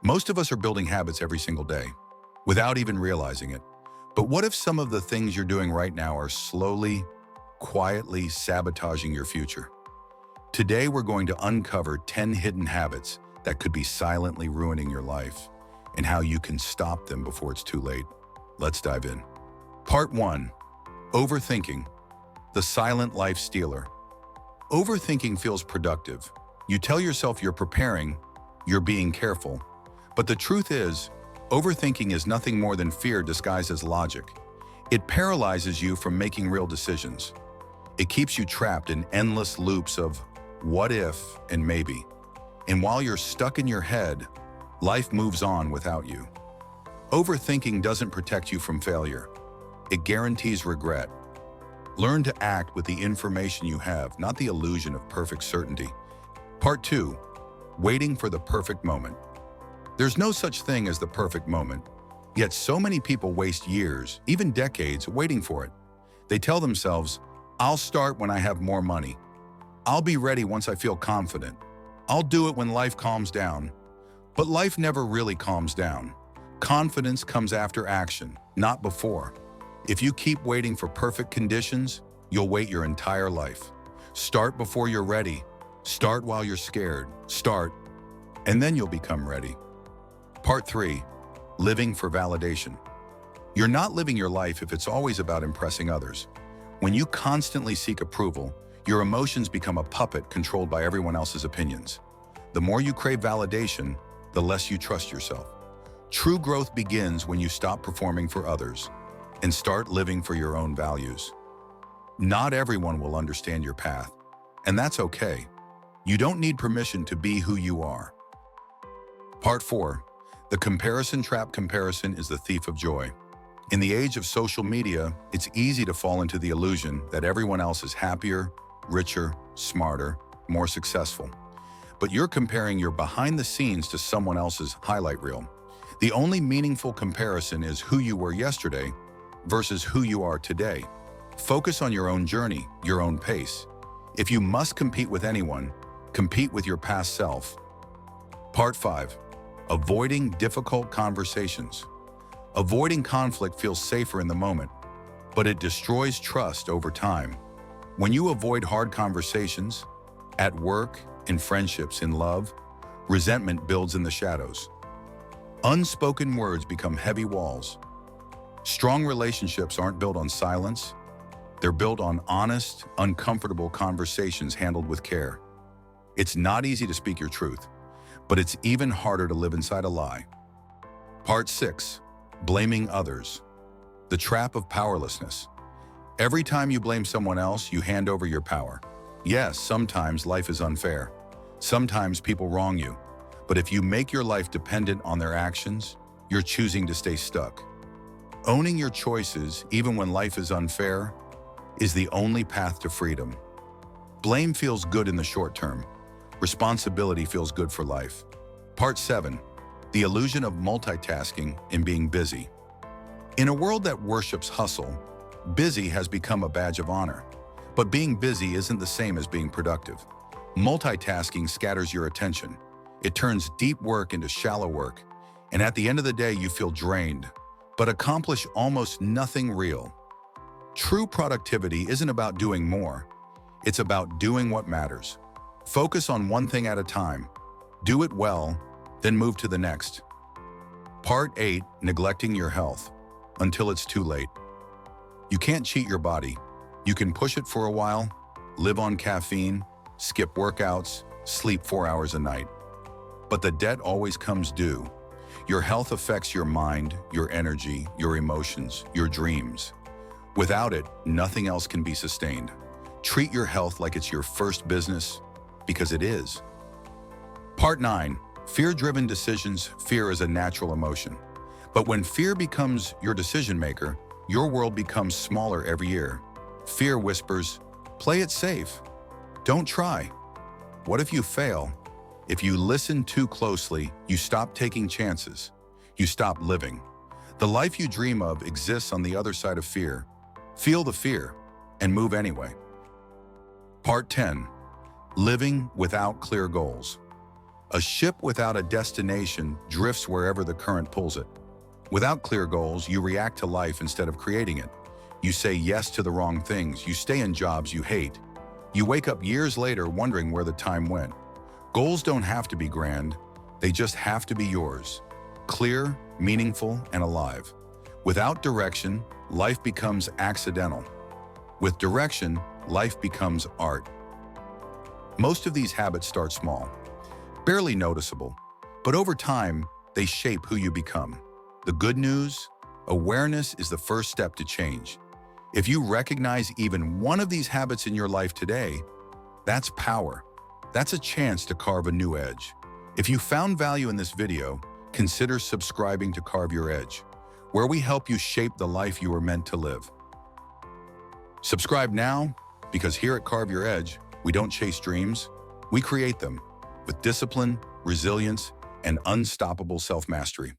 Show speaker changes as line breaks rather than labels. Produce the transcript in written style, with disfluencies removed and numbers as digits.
Most of us are building habits every single day, without even realizing it. But what if some of the things you're doing right now are slowly, quietly sabotaging your future? Today, we're going to uncover 10 hidden habits that could be silently ruining your life and how you can stop them before it's too late. Let's dive in. Part 1. Overthinking, the silent life stealer. Overthinking feels productive. You tell yourself you're preparing, you're being careful. But the truth is, overthinking is nothing more than fear disguised as logic. It paralyzes you from making real decisions. It keeps you trapped in endless loops of what if and maybe. And while you're stuck in your head, life moves on without you. Overthinking doesn't protect you from failure. It guarantees regret. Learn to act with the information you have, not the illusion of perfect certainty. Part 2. Waiting for the perfect moment. There's no such thing as the perfect moment, yet so many people waste years, even decades, waiting for it. They tell themselves, I'll start when I have more money. I'll be ready once I feel confident. I'll do it when life calms down. But life never really calms down. Confidence comes after action, not before. If you keep waiting for perfect conditions, you'll wait your entire life. Start before you're ready. Start while you're scared. Start, and then you'll become ready. Part 3. Living for validation. You're not living your life if it's always about impressing others. When you constantly seek approval, your emotions become a puppet controlled by everyone else's opinions. The more you crave validation, the less you trust yourself. True growth begins when you stop performing for others and start living for your own values. Not everyone will understand your path, and that's okay. You don't need permission to be who you are. Part 4. The comparison trap. Comparison is the thief of joy. In the age of social media, it's easy to fall into the illusion that everyone else is happier, richer, smarter, more successful. But you're comparing your behind the scenes to someone else's highlight reel. The only meaningful comparison is who you were yesterday versus who you are today. Focus on your own journey, your own pace. If you must compete with anyone, compete with your past self. Part 5. Avoiding difficult conversations. Avoiding conflict feels safer in the moment, but it destroys trust over time. When you avoid hard conversations, at work, in friendships, in love, resentment builds in the shadows. Unspoken words become heavy walls. Strong relationships aren't built on silence. They're built on honest, uncomfortable conversations handled with care. It's not easy to speak your truth, but it's even harder to live inside a lie. Part 6. Blaming others. The trap of powerlessness. Every time you blame someone else, you hand over your power. Yes, sometimes life is unfair. Sometimes people wrong you. But if you make your life dependent on their actions, you're choosing to stay stuck. Owning your choices, even when life is unfair, is the only path to freedom. Blame feels good in the short term. Responsibility feels good for life. Part 7. The illusion of multitasking and being busy. In a world that worships hustle, busy has become a badge of honor. But being busy isn't the same as being productive. Multitasking scatters your attention. It turns deep work into shallow work, and at the end of the day you feel drained, but accomplish almost nothing real. True productivity isn't about doing more. It's about doing what matters. Focus on one thing at a time. Do it well, then move to the next. Part 8. Neglecting your health until it's too late. You can't cheat your body. You can push it for a while, live on caffeine, skip workouts, sleep 4 hours a night. But the debt always comes due. Your health affects your mind, your energy, your emotions, your dreams. Without it, nothing else can be sustained. Treat your health like it's your first business, because it is. Part 9. Fear-driven decisions. Fear is a natural emotion. But when fear becomes your decision maker, your world becomes smaller every year. Fear whispers, play it safe. Don't try. What if you fail? If you listen too closely, you stop taking chances. You stop living. The life you dream of exists on the other side of fear. Feel the fear and move anyway. Part 10. Living without clear goals. A ship without a destination drifts wherever the current pulls it. Without clear goals, you react to life instead of creating it. You say yes to the wrong things. You stay in jobs you hate. You wake up years later wondering where the time went. Goals don't have to be grand. They just have to be yours. Clear, meaningful, and alive. Without direction, life becomes accidental. With direction, life becomes art. Most of these habits start small, barely noticeable, but over time, they shape who you become. The good news? Awareness is the first step to change. If you recognize even one of these habits in your life today, that's power. That's a chance to carve a new edge. If you found value in this video, consider subscribing to Carve Your Edge, where we help you shape the life you were meant to live. Subscribe now, because here at Carve Your Edge, we don't chase dreams, we create them with discipline, resilience, and unstoppable self-mastery.